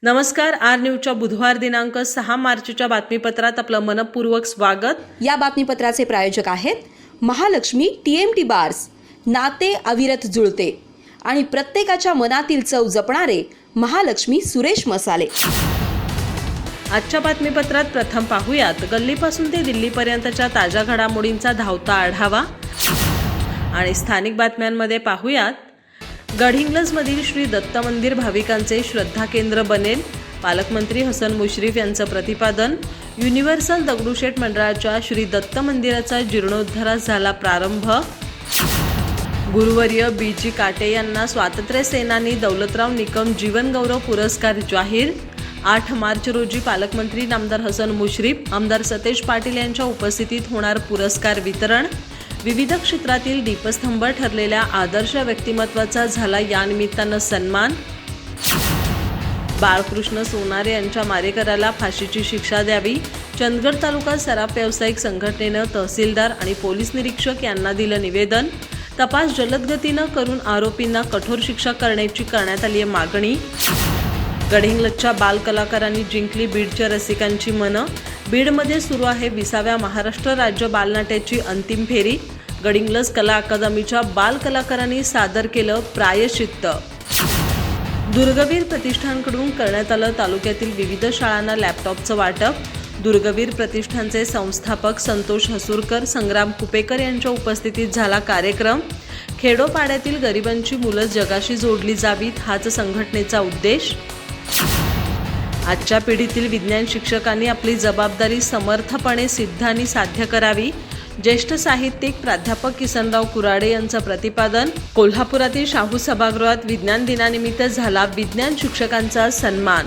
नमस्कार. आर न्यूजच्या बुधवार दिनांक 6 मार्चच्या बातमीपत्रात आपलं मनपूर्वक स्वागत. या बातमीपत्राचे प्रायोजक आहेत महालक्ष्मी TMT बार्स. नाते अविरत जुळते आणि प्रत्येकाच्या मनातील चव जपणारे महालक्ष्मी सुरेश मसाले. आजच्या बातमीपत्रात प्रथम पाहूयात गल्लीपासून ते दिल्लीपर्यंतच्या ताज्या घडामोडींचा धावता आढावा आणि स्थानिक बातम्यांमध्ये पाहूयात गडहिंग्लजमधील श्री दत्त मंदिर भाविकांचे श्रद्धा केंद्र बनेल, पालकमंत्री हसन मुश्रीफ यांचं प्रतिपादन. युनिव्हर्सल दगडूशेठ मंडळाच्या श्री दत्त मंदिराचा जीर्णोद्धारास झाला प्रारंभ. गुरुवर्य BG काटे यांना स्वातंत्र्य सेनानी दौलतराव निकम जीवन गौरव पुरस्कार जाहीर. 8 मार्च रोजी पालकमंत्री नामदार हसन मुश्रीफ, आमदार सतेज पाटील यांच्या उपस्थितीत होणार पुरस्कार वितरण. विविध क्षेत्रातील दीपस्तंभ ठरलेल्या आदर्श व्यक्तिमत्वाचा झाला या निमित्तानं सन्मान. बाळकृष्ण सोनारे यांच्या मारेकऱ्याला फाशीची शिक्षा द्यावी. चंदगड तालुका सराफ व्यावसायिक संघटनेनं तहसीलदार आणि पोलीस निरीक्षक यांना दिलं निवेदन. तपास जलद गतीनं करून आरोपींना कठोर शिक्षा करण्याची करण्यात आली आहे मागणी. गडहिंग्लजच्या बाल कलाकारांनी जिंकली बीडच्या रसिकांची मनं. बीडमध्ये सुरू आहे 20व्या महाराष्ट्र राज्य बालनाट्याची अंतिम फेरी. गडहिंग्लज कला अकादमीच्या बाल कलाकारांनी सादर केलं प्रायश्चित्त. दुर्गवीर प्रतिष्ठानकडून करण्यात आलं तालुक्यातील विविध शाळांना लॅपटॉपचं वाटप. दुर्गवीर प्रतिष्ठानचे संस्थापक संतोष हसूरकर, संग्राम कुपेकर यांच्या उपस्थितीत झाला कार्यक्रम. खेडोपाड्यातील गरिबांची मुलं जगाशी जोडली जावीत, हाच संघटनेचा उद्देश. आजच्या पिढीतील विज्ञान शिक्षकांनी आपली जबाबदारी समर्थपणे सिद्ध आणि साध्य करावी. ज्येष्ठ साहित्यिक प्राध्यापक किसनराव कुराडे यांचं प्रतिपादन. कोल्हापुरातील शाहू सभागृहात विज्ञान दिनानिमित्त झाला विज्ञान शिक्षकांचा सन्मान.